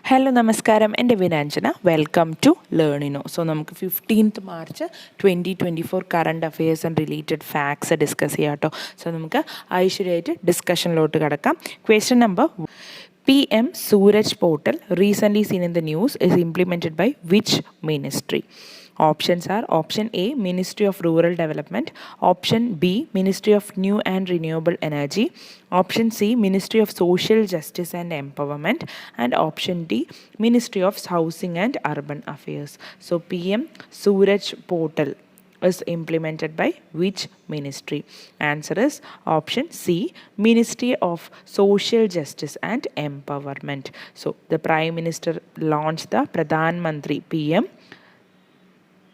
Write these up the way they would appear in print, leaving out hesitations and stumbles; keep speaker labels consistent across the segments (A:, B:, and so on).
A: Hello, Namaskaram, and Vinanjana. Welcome to LEARNINO. So, നമുക്ക് 15th March 2024 current affairs and related facts discuss ചെയ്യാട്ടോ. So, നമുക്ക് ഐശ്വര്യമായിട്ട് ഡിസ്കഷനിലോട്ട് കിടക്കാം. Question number PM Suraj portal recently seen in the news is implemented by which ministry? Options are option A, Ministry of Rural Development, option B, Ministry of New and Renewable Energy, option C, Ministry of Social Justice and Empowerment, and option D, Ministry of Housing and Urban Affairs. So PM Suraj portal is implemented by which ministry? Answer is option C, Ministry of Social Justice and Empowerment. So the Prime Minister launched the Pradhan Mantri PM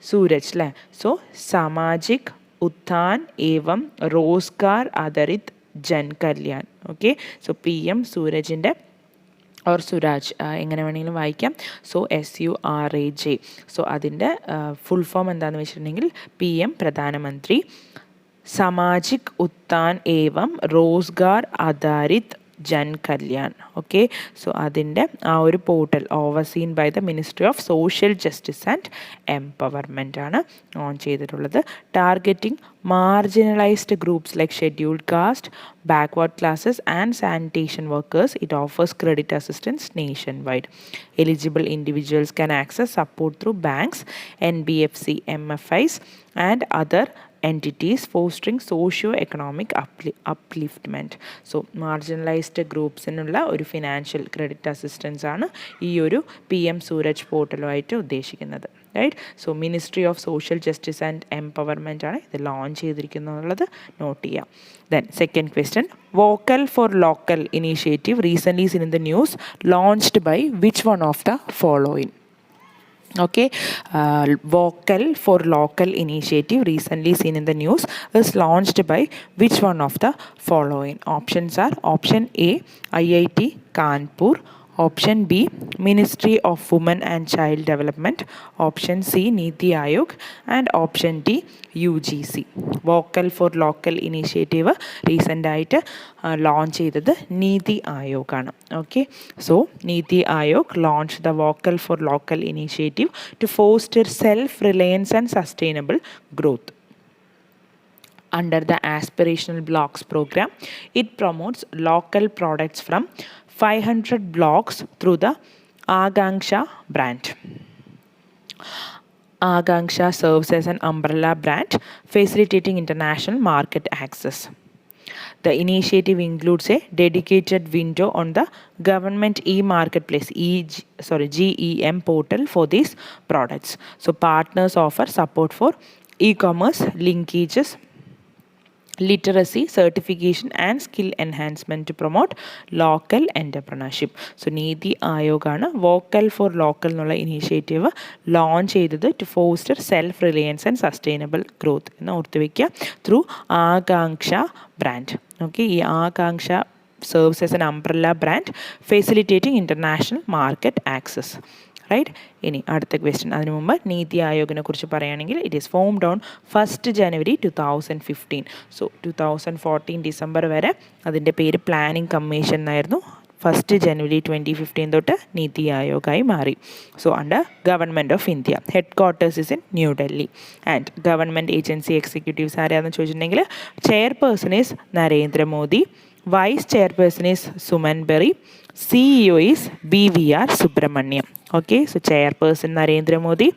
A: सूरज ले सो सामाजिक उत्थान एवं Rozgar Adharit Jan Kalyan okay so PM सूरजिൻ്റെ or Suraj എങ്ങനെ വേണമെങ്കിലും വായിക്കാം so SURAJ so അതിൻ്റെ full form എന്താണെന്ന് വെച്ചിട്ടുണ്ടെങ്കിൽ PM Pradhan Mantri Samajik Utthan Evam Rozgar Adharit Jan Kalyan okay so അതിൻ്റെ ആ ഒരു portal overseen by the ministry of social justice and empowerment ആണ് ഓൺ ചെയ്തിട്ടുള്ളത്. Targeting marginalized groups like scheduled caste, backward classes and sanitation workers. It offers credit assistance nationwide. Eligible individuals can access support through banks, NBFC, MFIs and other entities fostering socio-economic upliftment. So marginalized groups എന്നുള്ള ഒരു financial credit assistance ആണ് ഈ ഒരു PM Suraj പോർട്ടലുമായിട്ട് ഉദ്ദേശിക്കുന്നത്. Right so ministry of social justice and empowerment ആണ് ഇത് launch ചെയ്തിരിക്കുന്നുള്ളത് നോട്ട് ചെയ്യാം. Then second question vocal for local initiative recently seen in the news launched by which one of the following? Okay, vocal for local initiative recently seen in the news is launched by which one of the following? Options are option A, IIT Kanpur, option B, Ministry of Women and Child Development, option C, Niti Aayog and option D, UGC. Vocal for local initiative recent ആയിട്ട് launch ചെയ്തത് നീതി ആയോഗ് ആണ്. Okay so NITI Aayog launch the vocal for local initiative to foster self reliance and sustainable growth. Under the Aspirational Blocks program, it promotes local products from 500 blocks through the Akanksha brand. Akanksha serves as an umbrella brand facilitating international market access. The initiative includes a dedicated window on the government e-marketplace GEM portal for these products. So partners offer support for e-commerce linkages, literacy, certification and skill enhancement to promote local entrepreneurship. So NITI ആയോഗാണ് vocal for local എന്നുള്ള initiative launch ചെയ്തത് to foster self reliance and sustainable growth എന്ന് ഓർത്ത് വയ്ക്കുക through Aakanksha brand. Okay ഈ Aakanksha serves as an umbrella brand facilitating international market access. Right ഇനി അടുത്ത question. അതിനു മുമ്പ് നീതി ആയോഗിനെ കുറിച്ച് പറയുകയാണെങ്കിൽ it is formed on 1st January 2015. So 2014 December വരെ അതിൻ്റെ പേര് പ്ലാനിംഗ് കമ്മീഷൻ എന്നായിരുന്നു. 1st January 2015 തൊട്ട് നീതി ആയോഗായി മാറി. So under government of India. Headquarters is in New Delhi and government agency executives ആരാണെന്ന് ചോദിച്ചിട്ടുണ്ടെങ്കിൽ chairperson is Narendra Modi, vice chairperson is Suman Bery, CEO is BVR Subramaniam. Okay, so chairperson Narendra Modi,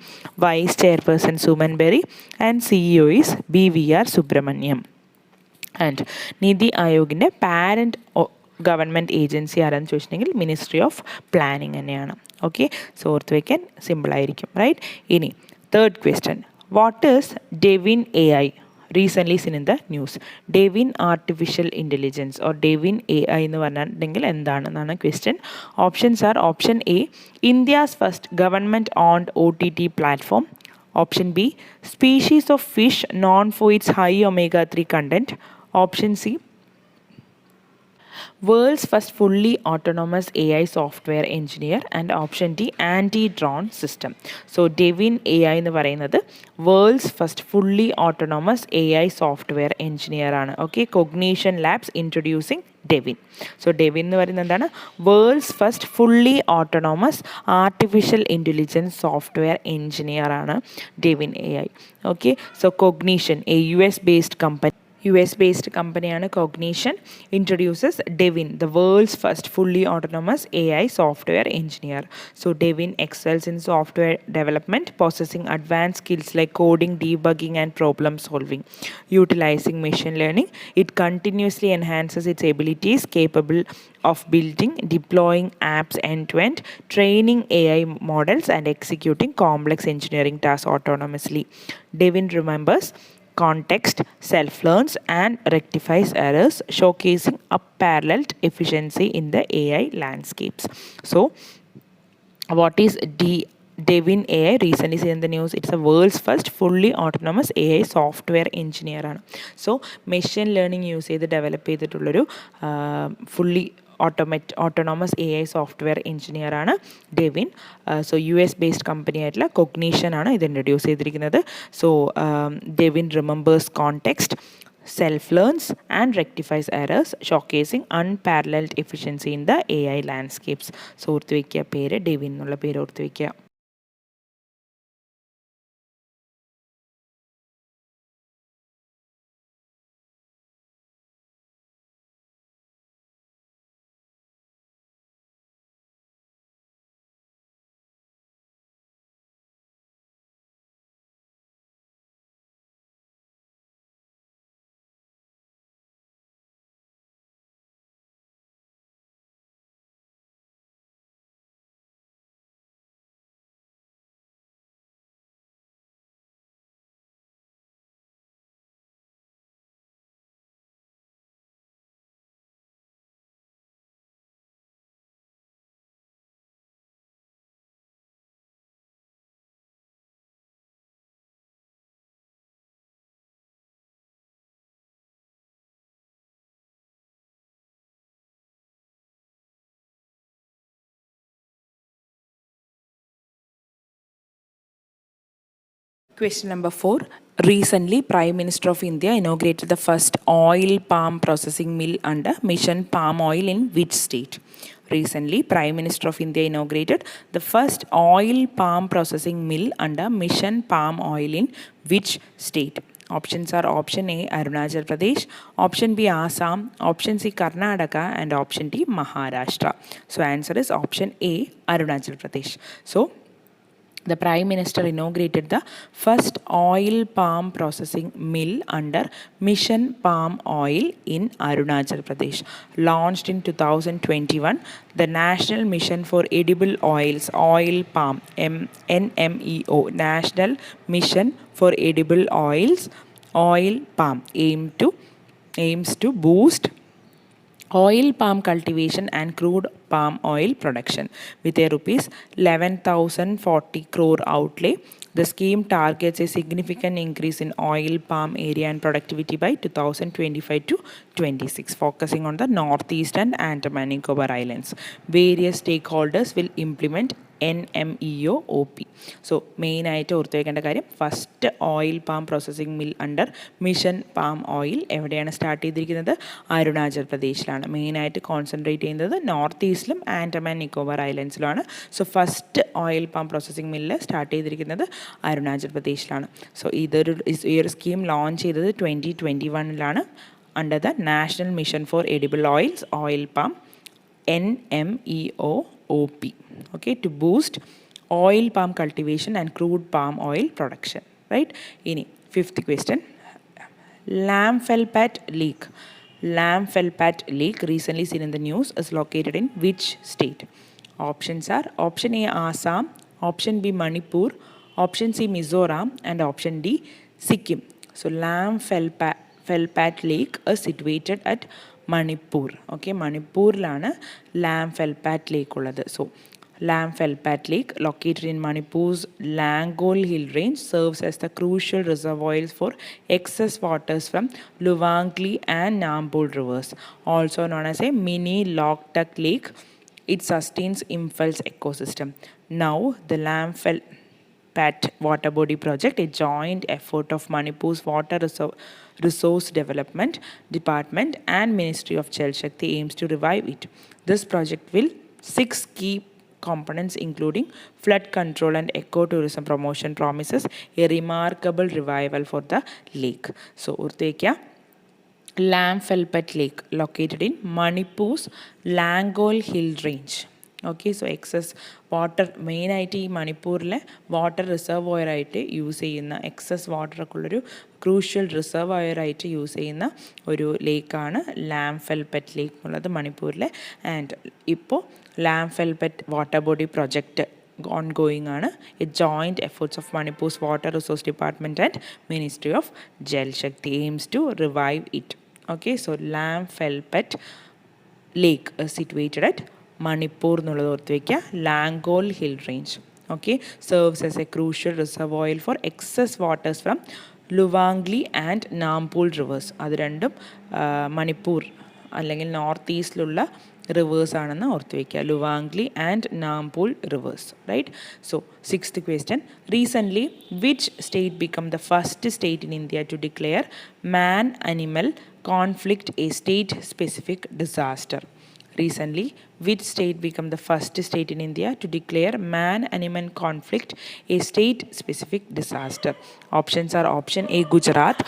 A: vice chairperson Suman Berry and CEO is BVR Subramaniam. And Niti Ayoginte parent government agency ആരാന്ന് ചോദിച്ചിട്ടുണ്ടെങ്കിൽ ministry of planning തന്നെയാണ്. Okay so ഓർത്ത് വയ്ക്കാൻ സിമ്പിളായിരിക്കും. Right ഇനി third question what is Devin AI recently seen in the news? Devin artificial intelligence or Devin AI എന്ന് പറഞ്ഞിട്ടുണ്ടെങ്കിൽ എന്താണെന്നാണ് question. Options are option A, India's first government owned OTT platform, option B, species of fish known for its high omega-3 content, option C, world's first fully autonomous AI software engineer and option D anti drone system. So Devin AI എന്ന് പറയുന്നത് world's first fully autonomous AI software engineer ആണ്. Okay Cognition Labs introducing Devin. So Devin എന്ന് പറയുന്നത് എന്താണ്? World's first fully autonomous artificial intelligence software engineer ആണ് Devin AI. Okay, so Cognition a US based കമ്പനിയാണ് Cognition introduces Devin, the world's first fully autonomous AI software engineer. So Devin excels in software development, possessing advanced skills like coding, debugging, and problem solving. Utilizing machine learning, it continuously enhances its abilities, capable of building, deploying apps end-to-end, training AI models, and executing complex engineering tasks autonomously. Devin remembers context, self-learns, and rectifies errors, showcasing unparalleled efficiency in the AI landscapes. So, what is Devin AI? Recently seen in the news, it's the world's first fully autonomous AI software engineer. So, machine learning use ചെയ്ത് develop ചെയ്തിട്ടുള്ളൊരു fully autonomous AI software engineer ആണ് Devin. So US-based company ആയിട്ടുള്ള കൊഗ്നീഷനാണ് ഇത് introduce ചെയ്തിരിക്കുന്നത്. So Devin remembers context, self-learns, and rectifies errors, showcasing unparalleled efficiency in the AI landscapes. So ഓർത്ത് വയ്ക്കുക, പേര് ഡെവിൻ എന്നുള്ള പേര് ഓർത്ത് വയ്ക്കുക. Question number 4. Recently, Prime Minister of India inaugurated the first oil palm processing mill under Mission Palm Oil in which state? Recently, Prime Minister of India inaugurated the first oil palm processing mill under Mission Palm Oil in which state? Options are option A, Arunachal Pradesh, option B, Assam, option C, Karnataka, and option D, Maharashtra. So answer is option A, Arunachal Pradesh. So the Prime Minister inaugurated the first oil palm processing mill under Mission Palm Oil in Arunachal Pradesh. Launched in 2021, the National Mission for Edible Oils, Oil Palm, NMEO, National Mission for Edible Oils, Oil Palm, aims to boost oil palm cultivation and crude palm oil production. With a rupees 11,040 crore outlay, the scheme targets a significant increase in oil palm area and productivity by 2025 to 26, focusing on the northeast and Andaman Nicobar Islands. Various stakeholders will implement NMEO OP. So main ആയിട്ട് ഓർത്ത് വയ്ക്കേണ്ട കാര്യം, first oil palm processing mill under mission palm oil എവിടെയാണ് start ചെയ്തിരിക്കുന്നത്? അരുണാചൽ പ്രദേശിലാണ്. മെയിനായിട്ട് concentrate ചെയ്യുന്നത് north ഈസ്റ്റിലും ആൻഡമാൻ നിക്കോബാർ ഐലൻഡ്സിലുമാണ്. So first oil palm processing mill start ചെയ്തിരിക്കുന്നത് അരുണാചൽ പ്രദേശിലാണ്. സോ ഈ ഒരു സ്കീം ലോഞ്ച് ചെയ്തത് 2021 under the National Mission for Edible Oils, Oil Palm, NMEO OP, okay, to boost oil palm cultivation and crude palm oil production, right? Ini fifth question, Lamfelpat Lake recently seen in the news is located in which state? Options are option A, Assam, option B, Manipur, option C, Mizoram, and option D, Sikkim. So Lamfelpat Lake is situated at Manipur. Okay, Manipurlana Lamfelpat Lake ulladu. So Lamfelpat Lake, located in Manipur's Langol Hill Range, serves as the crucial reservoirs for excess waters from Luvangli and Nambol rivers, also known as a mini Loktak Lake. It sustains Imphals ecosystem. Now the PAT water body project, a joint effort of Manipur's Water Resource Development Department and Ministry of Jal Shakti, aims to revive it. This project will 6 key components including flood control and ecotourism promotion promises a remarkable revival for the lake. So, Urtekya Lamfelpet Lake located in Manipur's Langol Hill Range. Okay, so excess water main ആയിട്ട് ഈ മണിപ്പൂരിലെ water reservoir ആയിട്ട് use ചെയ്യുന്ന excess വാട്ടറൊക്കെ ഉള്ളൊരു crucial reservoir ആയിട്ട് use ചെയ്യുന്ന ഒരു ലേക്കാണ് ലാംഫെൽപെറ്റ് ലേക്ക് എന്നുള്ളത് മണിപ്പൂരിലെ. ആൻഡ് ഇപ്പോൾ ലാംഫെൽപെറ്റ് വാട്ടർ ബോഡി പ്രൊജക്റ്റ് ongoing ആണ്. A joint efforts of Manipur's Water Resource Department and Ministry of Jal Shakti aims to revive it. Okay, so Lamfelpet Lake is situated at Manipur എന്നുള്ളത് ഓർത്ത് വയ്ക്കുക. Langol hill range. Okay, serves as a crucial reservoir for excess waters from Luwangli and Nambul rivers. അത് രണ്ടും മണിപ്പൂർ അല്ലെങ്കിൽ north ഈസ്റ്റിലുള്ള reverse ആണെന്ന് ഓർത്ത് വയ്ക്കുക. Luwangli and Nambul rivers, right? So 6th question. Recently, which state became the first state in India to declare man-animal conflict a state-specific disaster? Recently, which state became the first state in India to declare man-animal conflict a state-specific disaster? Options are option A, Gujarat,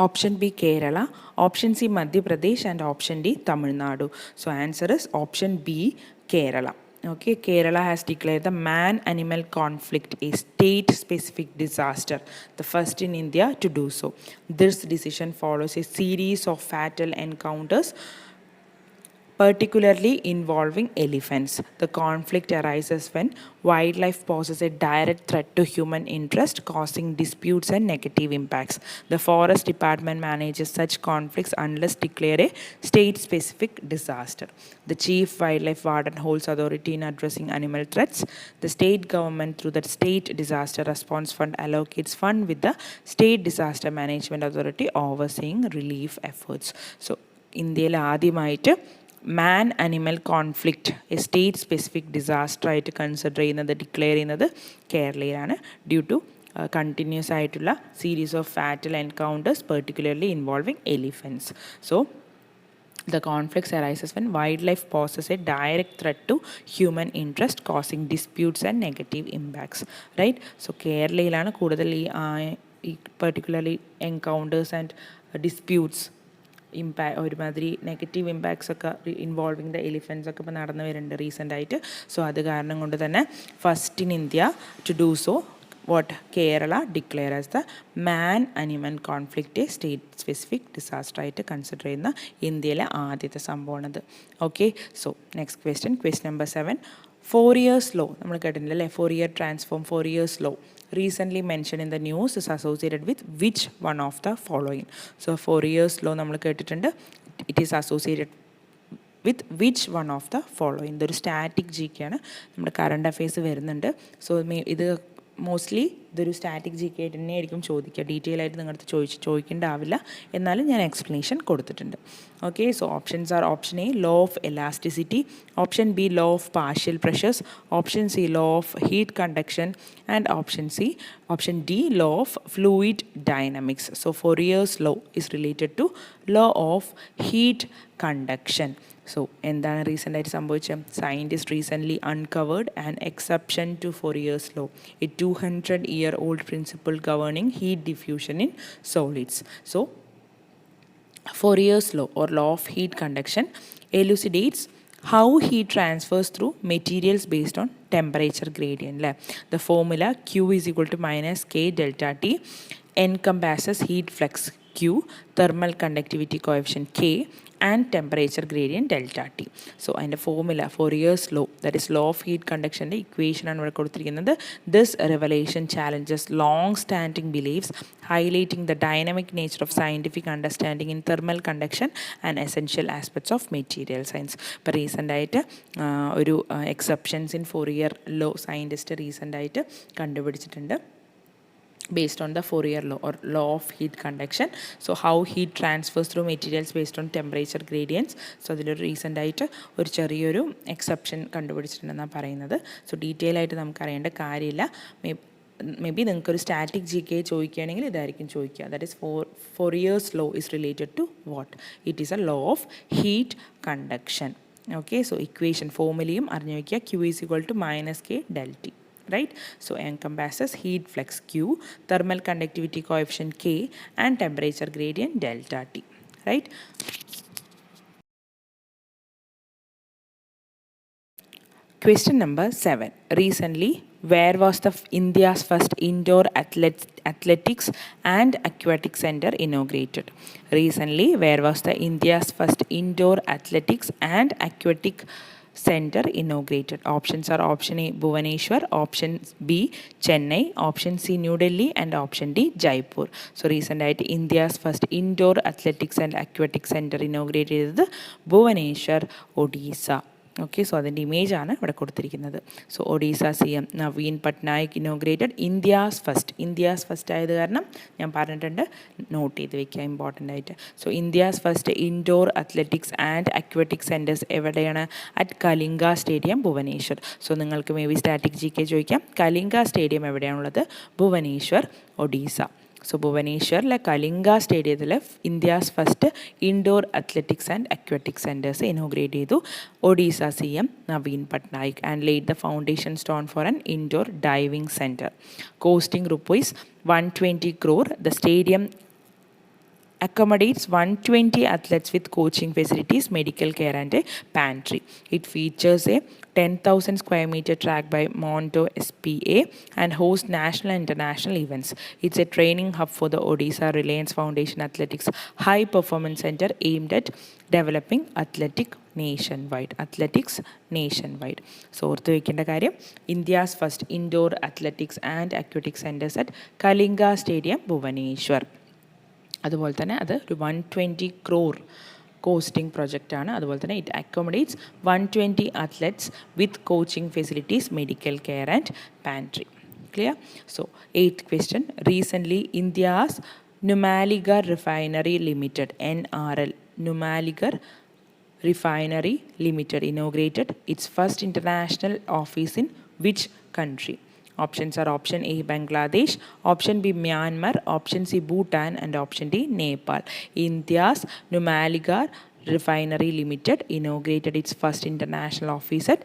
A: option B, Kerala, option C, Madhya Pradesh, and option D, Tamil Nadu. So answer is option B, Kerala. Okay, Kerala has declared the man-animal conflict a state-specific disaster, the first in India to do so. This decision follows a series of fatal encounters particularly involving elephants. The conflict arises when wildlife poses a direct threat to human interest, causing disputes and negative impacts. The Forest Department manages such conflicts unless declared a state-specific disaster. The Chief Wildlife Warden holds authority in addressing animal threats. The state government, through the State Disaster Response Fund, allocates fund with the State Disaster Management Authority overseeing relief efforts. So, ഇന്ത്യയിൽ ആദ്യമായിട്ട് man animal conflict a state specific disaster ആയിട്ട് consider ചെയ്യുന്നത്, declare ചെയ്യുന്നത് കേരളയിലാണ്. Due to continuous ആയിട്ടുള്ള series of fatal encounters particularly involving elephants. So the conflicts arises when wildlife poses a direct threat to human interest, causing disputes and negative impacts, right? So കേരളയിലാണ് കൂടുതൽ ഈ particularly encounters and disputes ഒരുമാതിരി negative impacts ഒക്കെ involving the elephants ഒക്കെ ഇപ്പോൾ നടന്നു വരുന്നുണ്ട് recent ആയിട്ട്. So അത് കാരണം കൊണ്ട് തന്നെ first in India to do so Kerala declare as the man animal conflict state specific disaster ആയിട്ട് കൺസിഡർ ചെയ്യുന്ന ഇന്ത്യയിലെ ആദ്യത്തെ സംഭവമാണത്. Okay, so next question number 7. 4 years law നമ്മൾ കേട്ടിട്ടില്ല അല്ലേ? 4 year transform, 4 years law recently mentioned in the news is associated with which one of the following? So 4 years law നമ്മൾ കേട്ടിട്ടുണ്ട്. It is associated with which one of the following? ഇതൊരു static ജിക്കെയാണ്, നമ്മുടെ current affairs വരുന്നുണ്ട്. So ഇത് mostly ഇതൊരു static G K ആയിട്ട് തന്നെ ആയിരിക്കും ചോദിക്കുക. ഡീറ്റെയിൽ ആയിട്ട് നിങ്ങളടുത്ത് ചോദിക്കേണ്ടാവില്ല, എന്നാലും ഞാൻ എക്സ്പ്ലനേഷൻ കൊടുത്തിട്ടുണ്ട്. Okay, so options are option A law of elasticity, option B law of partial pressures, option C law of heat conduction, and option D law of fluid dynamics. So Fourier's law is related to law of heat conduction. So എന്താണ് recent ആയിട്ട് സംഭവിച്ചത്? Scientist recently uncovered an exception to Fourier's law, a 200-year-old principle governing heat diffusion in solids. So Fourier's law or law of heat conduction elucidates how heat transfers through materials based on temperature gradient. The formula Q is equal to minus K delta T encompasses heat flux Q, thermal conductivity coefficient K, and temperature gradient delta T. So അതിൻ്റെ formula Fourier's law, that is law of heat conductionൻ്റെ ഇക്വേഷനാണ് ഇവിടെ കൊടുത്തിരിക്കുന്നത്. This revelation challenges long-standing beliefs highlighting the dynamic nature of scientific understanding in thermal conduction and essential aspects of material science. ഇപ്പോൾ recent ആയിട്ട് ഒരു exceptions in Fourier law scientist recent ആയിട്ട് കണ്ടുപിടിച്ചിട്ടുണ്ട്. based on the Fourier law or law of heat conduction. So how heat transfers through materials based on temperature gradients. So അതിലൊരു recent ആയിട്ട് ഒരു ചെറിയൊരു exception കണ്ടുപിടിച്ചിട്ടുണ്ടെന്നാണ് പറയുന്നത്. So detail ആയിട്ട് നമുക്കറിയേണ്ട കാര്യമില്ല. May be നിങ്ങൾക്കൊരു static G K ചോദിക്കുകയാണെങ്കിൽ ഇതായിരിക്കും ചോദിക്കുക. That is Fourier's law is related to what? It is a law of heat conduction. Okay, so equation formulaയും അറിഞ്ഞു വയ്ക്കുക. Q is equal to minus K del T. Right, so encompasses heat flux Q, thermal conductivity coefficient K, and temperature gradient delta T. Right. Question number 7. Recently, where was the India's first indoor athletics and aquatic center inaugurated? Recently, where was the India's first indoor athletics and aquatic center inaugurated? Options are option A Bhubaneswar, option B Chennai, option C New Delhi, and option D Jaipur. So recent India's first indoor athletics and aquatic center inaugurated is the Bhubaneswar, Odisha. Okay, so അതിൻ്റെ ഇമേജാണ് ഇവിടെ കൊടുത്തിരിക്കുന്നത്. So Odisha CM Naveen Patnaik inaugurated India's first ആയത് കാരണം ഞാൻ പറഞ്ഞിട്ടുണ്ട്, note ചെയ്ത് വെക്കുക ഇമ്പോർട്ടൻ്റ് ആയിട്ട്. So India's first indoor athletics and aquatic centres എവിടെയാണ്? At Kalinga stadium, Bhubaneswar. So നിങ്ങൾക്ക് may be static G K ചോദിക്കാം. കലിംഗ സ്റ്റേഡിയം എവിടെയാണുള്ളത്? ഭുവനേശ്വർ, ഒഡീസ. സോ ഭുവനേശ്വറിലെ കലിംഗ സ്റ്റേഡിയത്തിൽ India's first indoor athletics and aquatic centres inaugurate ചെയ്തു Odisha CM Naveen Patnaik and laid the foundation stone for an indoor diving centre. Costing rupees 120 crore. The stadium accommodates 120 athletes with coaching facilities, medical care, and a pantry. It features a 10,000 square meter track by Monto SPA and hosts national and international events. It's a training hub for the Odisha Reliance Foundation Athletics High Performance Center aimed at developing athletics nationwide. So ഓർത്ത് വയ്ക്കേണ്ട കാര്യം, India's first indoor athletics and aquatic centres at Kalinga stadium, Bhubaneswar. അതുപോലെ തന്നെ അത് ഒരു 120 crore costing പ്രൊജക്റ്റാണ്. അതുപോലെ തന്നെ it അക്കോമഡേറ്റ്സ് 120 athletes with coaching facilities, medical care, and pantry. Clear? So 8th question. Recently, India's Numaligarh Refinery Limited, NRL, Numaligarh Refinery Limited inaugurated its first international office in which country? Options are option A Bangladesh, option B Myanmar, option C Bhutan, and option D Nepal. India's Numaligarh Refinery Limited inaugurated its first international office at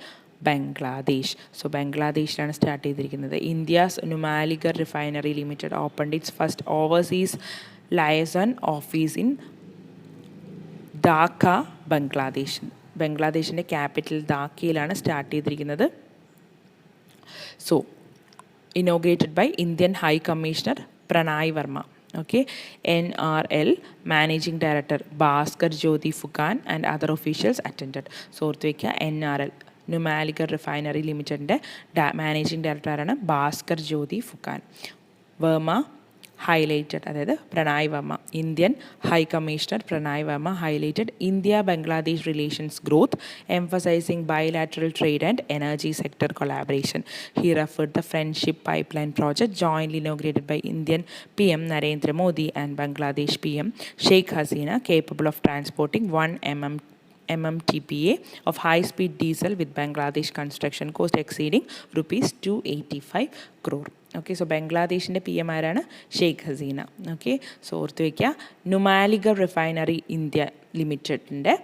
A: Bangladesh. So ബംഗ്ലാദേശിലാണ് start ചെയ്തിരിക്കുന്നത്. India's Numaligarh Refinery Limited opened its first overseas liaison office in Dhaka, Bangladesh. ബംഗ്ലാദേശിൻ്റെ capital ധാക്കയിലാണ് start ചെയ്തിരിക്കുന്നത്. So inaugurated by Indian High Commissioner Pranay Verma. Okay, NRL Managing Director Bhaskar Jyoti Fukan and other officials attended. So ഓർത്ത് വയ്ക്കുക, NRL Numaligarh Refinery Limitedൻ്റെ managing ഡയറക്ടറാണ് Bhaskar Jyoti Phukan. Verma highlighted, അതായത് Pranay Verma, Indian high commissioner Pranay Verma highlighted India-Bangladesh relations growth, emphasizing bilateral trade and energy sector collaboration. He referred the Friendship Pipeline project jointly inaugurated by Indian PM Narendra Modi and Bangladesh PM Sheikh Hasina, capable of transporting 1 MMTPA of high-speed diesel with Bangladesh construction cost exceeding rupees 285 crore. Okay, so ബംഗ്ലാദേശിൻ്റെ PM ആരാണ്? Sheikh Hasina. Okay, so ഓർത്ത് വയ്ക്കുക, നുമാലിഗർ refinery India ലിമിറ്റഡിൻ്റെ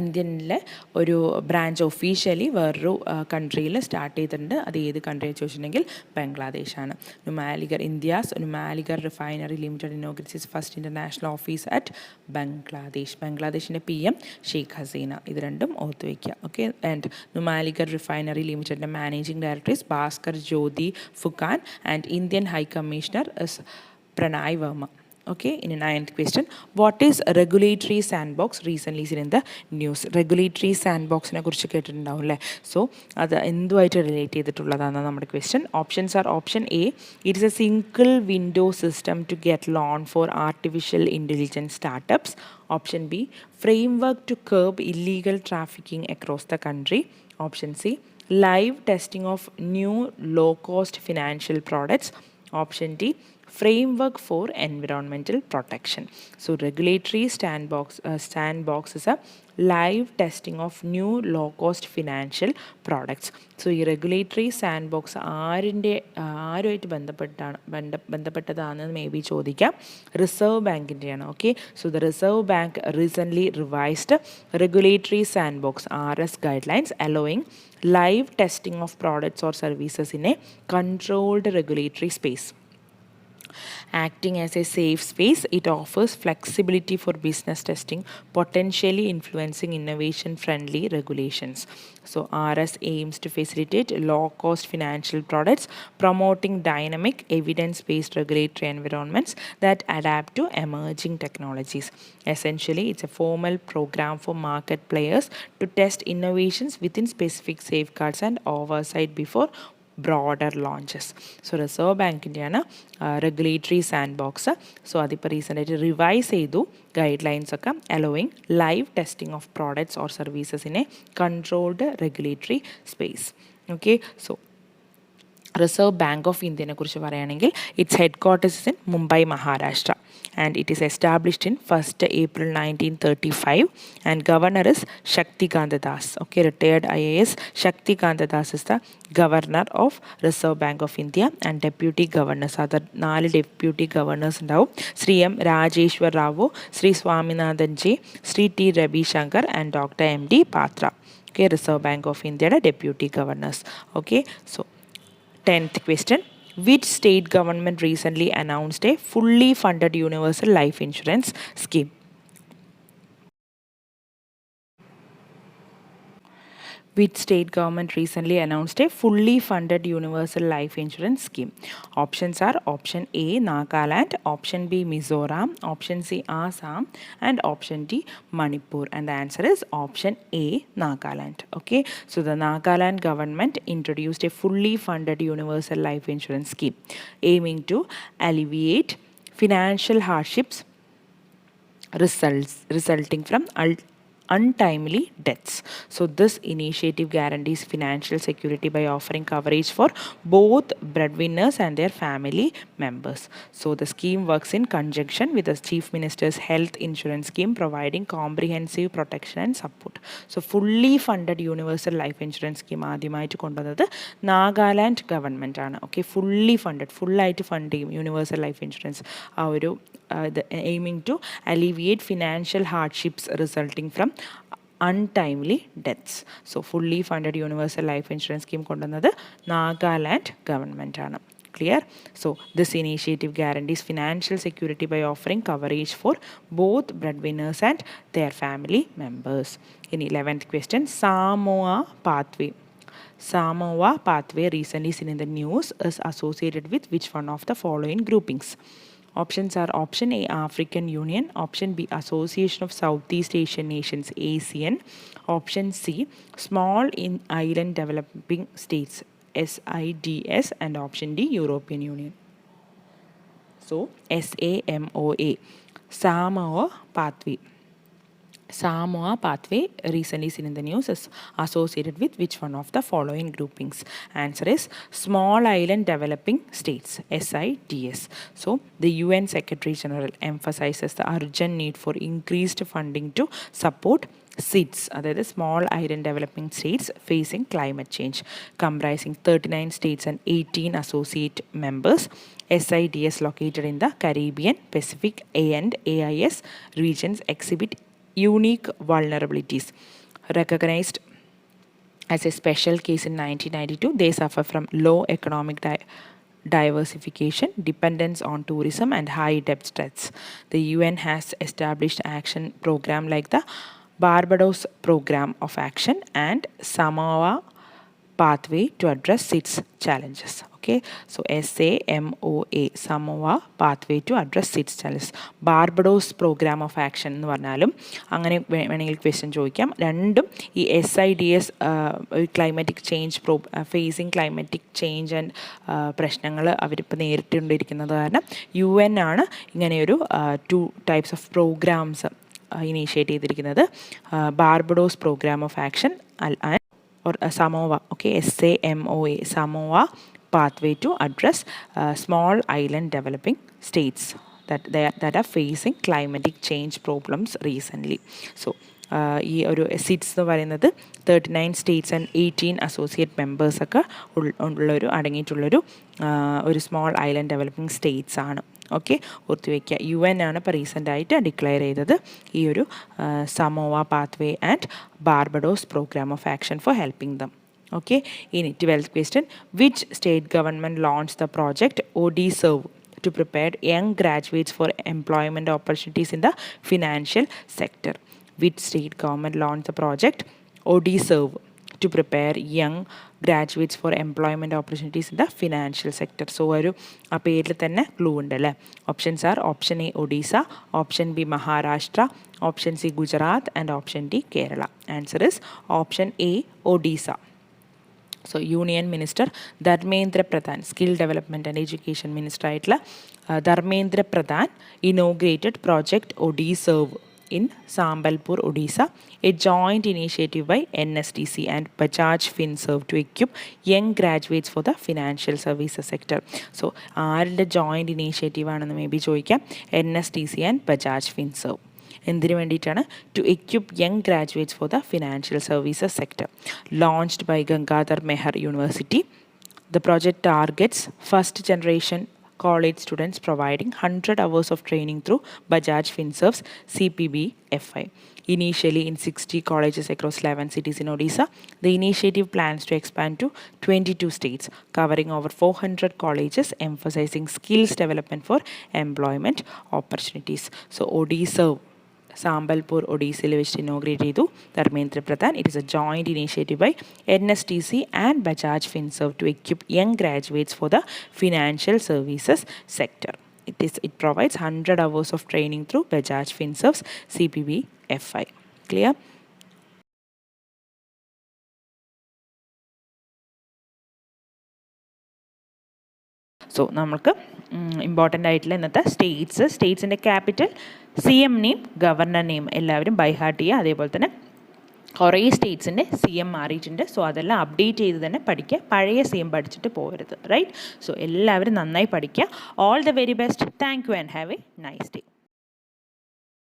A: ഇന്ത്യനിലെ ഒരു branch officially വേറൊരു കൺട്രിയിൽ start ചെയ്തിട്ടുണ്ട്. അത് ഏത് കൺട്രിയെന്ന് ചോദിച്ചിട്ടുണ്ടെങ്കിൽ ബംഗ്ലാദേശാണ്. Numaligarh Refinery Limited inaugurates its first international office at Bangladesh. ബംഗ്ലാദേശിൻ്റെ PM Sheikh Hasina. ഇത് രണ്ടും ഓർത്ത് വയ്ക്കുക. ഓക്കെ, ആൻഡ് Numaligarh Refinery Limitedൻ്റെ managing director is Bhaskar Jyoti Phukan and Indian high commissioner is Pranay Varma. Okay, in a 9th question, what is regulatory sandbox? Recently seen in the news. Regulatory sandbox ne kurichu kettundavum alle. So adu enduaittu relate ചെയ്തിട്ടുള്ളതാണ് നമ്മുടെ question. Options are option A, it is a single window system to get loan for artificial intelligence startups. Option B, framework to curb illegal trafficking across the country. Option C, live testing of new low-cost financial products. Option D, framework for environmental protection. So regulatory sandbox is a live testing of new low-cost financial products. So ഈ regulatory sandbox ആരുമായിട്ട് ബന്ധപ്പെട്ടതാണെന്ന് may B ചോദിക്കാം. Reserve ബാങ്കിൻ്റെയാണ്. Okay, so the reserve bank recently revised regulatory sandbox RS guidelines allowing live testing of products or services in a controlled regulatory space. Acting as a safe space, it offers flexibility for business testing, potentially influencing innovation-friendly regulations. So RS aims to facilitate low-cost financial products, promoting dynamic, evidence-based regulatory environments that adapt to emerging technologies. Essentially, it's a formal program for market players to test innovations within specific safeguards and oversight before broader launches. So reserve ബാങ്കിൻ്റെയാണ് regulatory sandbox. So അതിപ്പോൾ റീസെൻ്റായിട്ട് revise ചെയ്തു guide ഒക്കെ allowing live testing of products or services in a controlled regulatory space. Okay, so reserve bank of ഇന്ത്യനെ കുറിച്ച് പറയുകയാണെങ്കിൽ it's headquarters in Mumbai, Maharashtra, and it is established in 1st April 1935, and governor is Shaktikanta Das. Okay, retired IAS Shaktikanta Das is the governor of Reserve Bank of India, and deputy governors other 4 deputy governors ഉണ്ടാവും. Shri M Rajeshwar Rao, Shri Swaminathan ji, Shri T Ravishankar and Dr. MD പാത്ര. Okay, Reserve Bank of India deputy governors. Okay, so 10th question. Which state government recently announced a fully funded universal life insurance scheme? Which state government recently announced a fully funded universal life insurance scheme? Options are option A, Nagaland, option B, Mizoram, option C, Assam, and option D, Manipur. And the answer is option A, Nagaland. Okay, so the Nagaland government introduced a fully funded universal life insurance scheme aiming to alleviate financial hardships resulting from untimely deaths. So this initiative guarantees financial security by offering coverage for both breadwinners and their family members. So the scheme works in conjunction with the Chief Minister's health insurance scheme, providing comprehensive protection and support. So fully funded universal life insurance scheme ആദ്യമായിട്ട് കൊണ്ടുവന്നത് Nagaland government ആണ്. Okay, fully funded, ഫുള്ളായിട്ട് fund ചെയ്യും universal life insurance. ആ ഒരു aiming to alleviate financial hardships resulting from untimely deaths. So fully funded universal life insurance scheme കൊണ്ടുവന്നത് Nagaland government ആണ്. Clear? So this initiative guarantees financial security by offering coverage for both breadwinners and their family members. In 11th question, Samoa pathway recently seen in the news is associated with which one of the following groupings? Options are option A, African Union, option B, Association of Southeast Asian Nations, ASEAN, option C, Small Island Developing States, SIDS, and option D, European Union. So SAMOA, Samoa pathway recently seen in the news is associated with which one of the following groupings? Answer is Small Island Developing States, SIDS. So the UN Secretary General emphasizes the urgent need for increased funding to support SIDS, that is Small Island Developing States facing climate change, comprising 39 states and 18 associate members. SIDS located in the Caribbean, Pacific, and AIS regions exhibit unique vulnerabilities. Recognized as a special case in 1992, they suffer from low economic diversification, dependence on tourism, and high debt threats. The UN has established action program like the Barbados Program of Action and Samoa Pathway to address its challenges. Okay, so SAMOA, Samoa Pathway to address its challenges. Barbados Program of Action എന്ന് പറഞ്ഞാലും അങ്ങനെ വേണമെങ്കിൽ question ചോദിക്കാം. രണ്ടും ഈ SIDS climatic change facing climatic change and പ്രശ്നങ്ങൾ അവരിപ്പോൾ നേരിട്ടുകൊണ്ടിരിക്കുന്നത് കാരണം UN ആണ് ഇങ്ങനെയൊരു 2 types of programs ഇനീഷ്യേറ്റ് ചെയ്തിരിക്കുന്നത്. Barbados programme of action and or Samoa, okay, SAMOA, Samoa pathway to address small island developing states that are facing climatic change problems recently. So ഈ ഒരു sits എന്ന് പറയുന്നത് 39 States and 18 associate മെമ്പേഴ്സൊക്കെ ഉള്ളൊരു അടങ്ങിയിട്ടുള്ളൊരു ഒരു small island developing States ആണ്. Okay, ഓർത്ത് വയ്ക്കുക. UN ആണ് ഇപ്പോൾ റീസെൻ്റായിട്ട് ഡിക്ലെയർ ചെയ്തത് ഈ ഒരു Samoa pathway and Barbados programme of action for helping them. Okay, in 12th question, which state government launched the project ODServe to prepare young graduates for employment opportunities in the financial sector? Which state government launched the project ODServe to prepare young graduates for employment opportunities in the financial sector? So ഒരു ആ പേരിൽ തന്നെ clue ഉണ്ട് അല്ലേ. Options are option A Odisha, option B Maharashtra, option C Gujarat and option D Kerala. Answer is option A Odisha. So Union Minister Dharmendra Pradhan, Skill Development and Education Minister ആയിട്ടുള്ള Dharmendra Pradhan inaugurated project ODServe in Sambalpur, Odisha, a joint initiative by NSTC and Bajaj FinServe to equip young graduates for the financial services sector. So ആരുടെ joint initiative ആണെന്ന് may be ചോദിക്കാം. NSTC and Bajaj FinServe. എന്തിനു വേണ്ടിയിട്ടാണ്? To equip young graduates for the financial services sector. Launched by Gangadhar Meher university. The project targets first generation college students providing 100 hours of training through Bajaj FinServe's CPB-FI. Initially in 60 colleges across 11 cities in Odisha, the initiative plans to expand to 22 states, covering over 400 colleges, emphasizing skills development for employment opportunities. So ODServe Sambalpur ഒഡീസയിൽ വെച്ച് inaugurate ചെയ്തു Dharmendra Pradhan. It is a joint initiative by NSTC and Bajaj Finserv to equip young graduates for the financial services sector. It provides 100 hours of training through Bajaj FinServe's CPB-FI. Clear? So നമുക്ക് important ആയിട്ടുള്ള ഇന്നത്തെ സ്റ്റേറ്റ്സിൻ്റെ capital, CM name, governor name എല്ലാവരും by heart ചെയ്യുക. അതേപോലെ തന്നെ കുറേ സ്റ്റേറ്റ്സിൻ്റെ CM മാറിയിട്ടുണ്ട്. സോ അതെല്ലാം അപ്ഡേറ്റ് ചെയ്ത് തന്നെ പഠിക്കുക. പഴയ CM പഠിച്ചിട്ട് പോകരുത്. റൈറ്റ്? സോ എല്ലാവരും നന്നായി പഠിക്കുക. All the very best. Thank you and have A nice day.